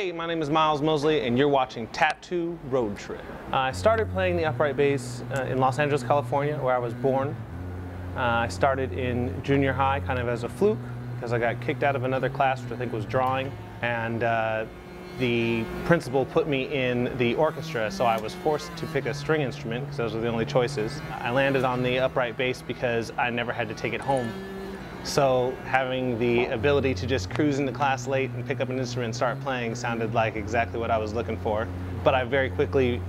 Hey, my name is Mosley, and you're watching Tattoo Road Trip. I started playing the upright bass in Los Angeles, California, where I was born. I started in junior high kind of as a fluke because I got kicked out of another class, which I think was drawing, and the principal put me in the orchestra, so I was forced to pick a string instrument because those were the only choices. I landed on the upright bass because I never had to take it home. So having the ability to just cruise into class late and pick up an instrument and start playing sounded like exactly what I was looking for. But I very quickly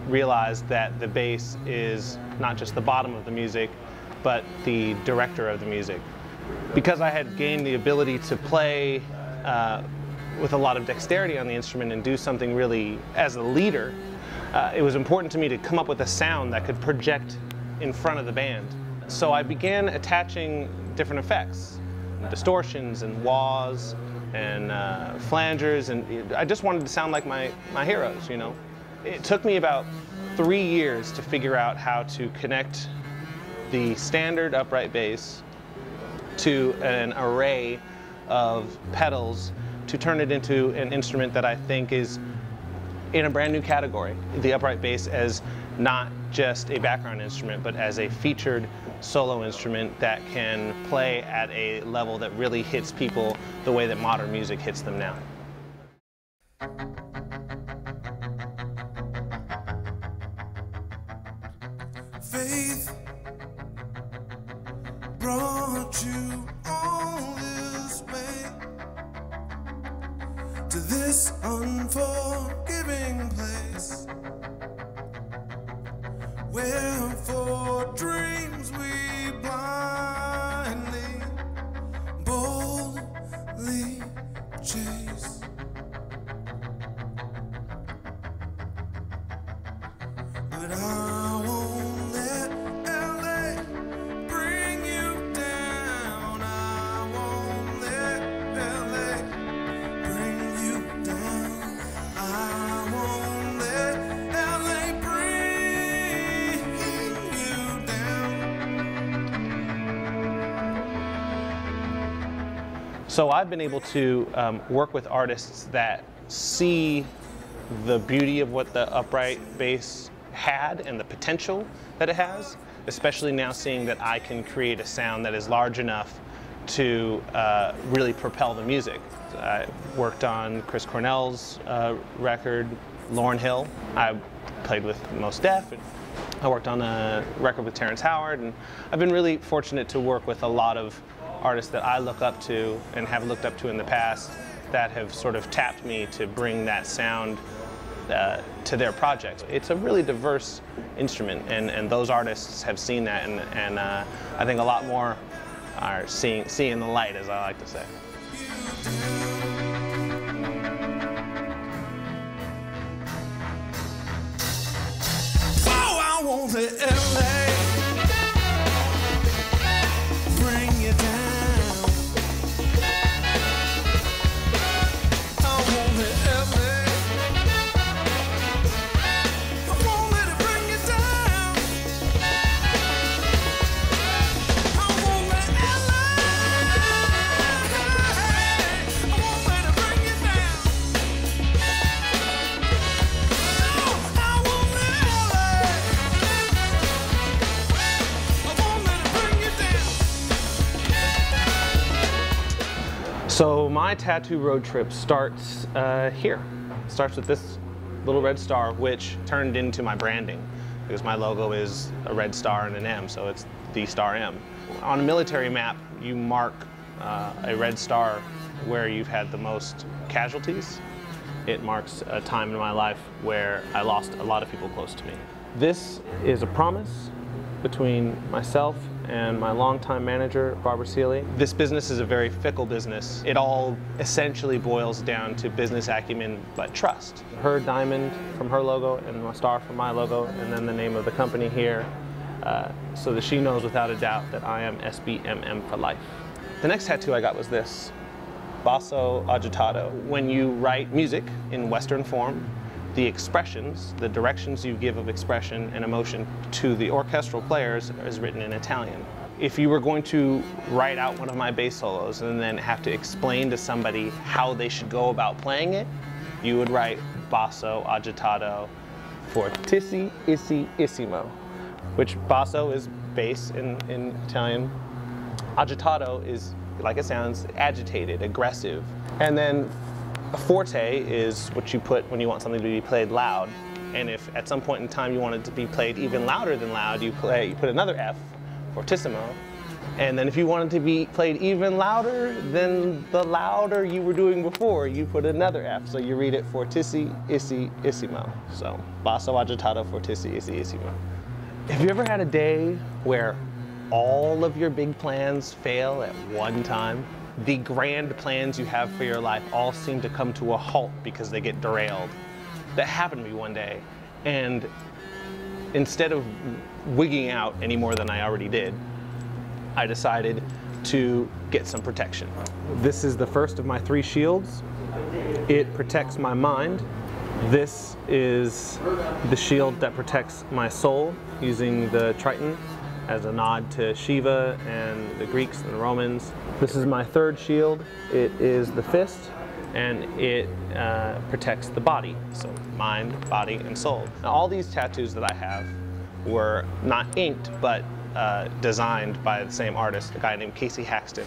realized that the bass is not just the bottom of the music, but the director of the music. Because I had gained the ability to play with a lot of dexterity on the instrument and do something really as a leader, it was important to me to come up with a sound that could project in front of the band. So I began attaching different effects, distortions and wahs and flangers, and I just wanted to sound like my heroes, you know. It took me about 3 years to figure out how to connect the standard upright bass to an array of pedals to turn it into an instrument that I think is in a brand new category. The upright bass as not just a background instrument, but as a featured solo instrument that can play at a level that really hits people the way that modern music hits them now. Faith brought you all this way to this unforgiving place where for dreams we blindly, boldly chase. But I won't let LA bring you down. I won't let LA bring you down. I won't let LA bring you down. So I've been able to work with artists that see the beauty of what the upright bass had and the potential that it has, especially now seeing that I can create a sound that is large enough to really propel the music. I worked on Chris Cornell's record, Lauryn Hill. I played with Mos Def. I worked on a record with Terrence Howard, and I've been really fortunate to work with a lot of artists that I look up to and have looked up to in the past that have sort of tapped me to bring that sound to their projects. It's a really diverse instrument, and those artists have seen that, and I think a lot more are seeing the light, as I like to say. Oh, I won't let LA bring you down. I won't let LA. So my tattoo road trip starts here. It starts with this little red star, which turned into my branding, because my logo is a red star and an M, so it's the star M. On a military map, you mark a red star where you've had the most casualties. It marks a time in my life where I lost a lot of people close to me. This is a promise between myself and my longtime manager, Barbara Seeley. This business is a very fickle business. It all essentially boils down to business acumen, but trust. Her diamond from her logo and my star from my logo, and then the name of the company here, so that she knows without a doubt that I am SBMM for life. The next tattoo I got was this, Basso Agitato. When you write music in Western form, the expressions, the directions you give of expression and emotion to the orchestral players is written in Italian. If you were going to write out one of my bass solos and then have to explain to somebody how they should go about playing it, you would write basso agitato fortissimo, which basso is bass in Italian. Agitato is, like it sounds, agitated, aggressive. And then forte is what you put when you want something to be played loud. And if at some point in time you want it to be played even louder than loud, you put another F, fortissimo. And then if you want it to be played even louder than the louder you were doing before, you put another F. So you read it fortissimo. So basso agitato fortissimo. Have you ever had a day where all of your big plans fail at one time? The grand plans you have for your life all seem to come to a halt because they get derailed. That happened to me one day, and instead of wigging out any more than I already did, I decided to get some protection. This is the first of my 3 shields. It protects my mind. This is the shield that protects my soul, using the Triton as a nod to Shiva and the Greeks and the Romans. This is my 3rd shield. It is the fist, and it protects the body, so mind, body, and soul. Now, all these tattoos that I have were not inked, but designed by the same artist, a guy named Casey Haxton.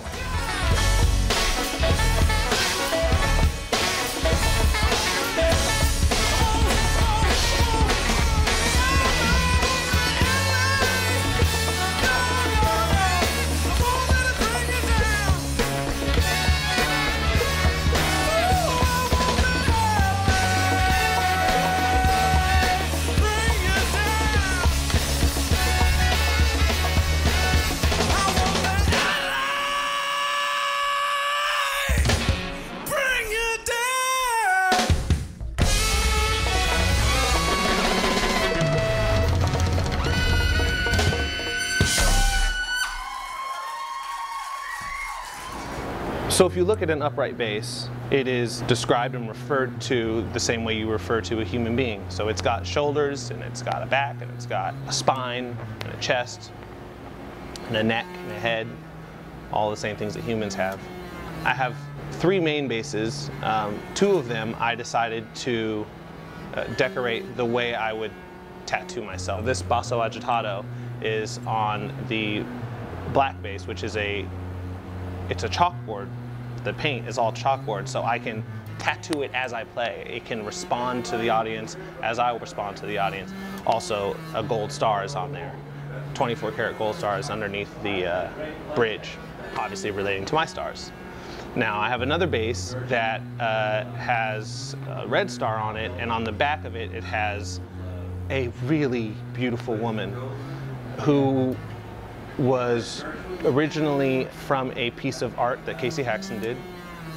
So if you look at an upright bass, it is described and referred to the same way you refer to a human being. So it's got shoulders, and it's got a back, and it's got a spine, and a chest, and a neck, and a head, all the same things that humans have. I have 3 main basses. 2 of them I decided to decorate the way I would tattoo myself. This basso agitato is on the black bass, which is it's a chalkboard. The paint is all chalkboard, so I can tattoo it as I play. It can respond to the audience as I respond to the audience. Also, a gold star is on there. 24 karat gold star is underneath the bridge, obviously relating to my stars. Now, I have another bass that has a red star on it, and on the back of it, it has a really beautiful woman who was originally from a piece of art that Casey Haxton did,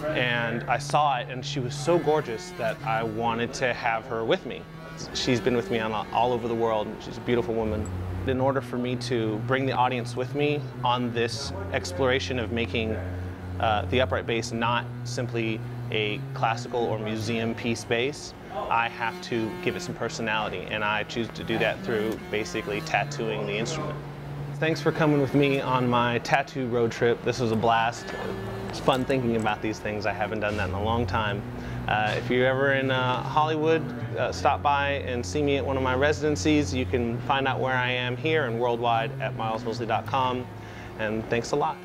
and I saw it and she was so gorgeous that I wanted to have her with me. She's been with me all over the world, and she's a beautiful woman. In order for me to bring the audience with me on this exploration of making the upright bass not simply a classical or museum piece bass, I have to give it some personality, and I choose to do that through basically tattooing the instrument. Thanks for coming with me on my tattoo road trip. This was a blast. It's fun thinking about these things. I haven't done that in a long time. If you're ever in Hollywood, stop by and see me at one of my residencies. You can find out where I am here and worldwide at milesmosley.com. And thanks a lot.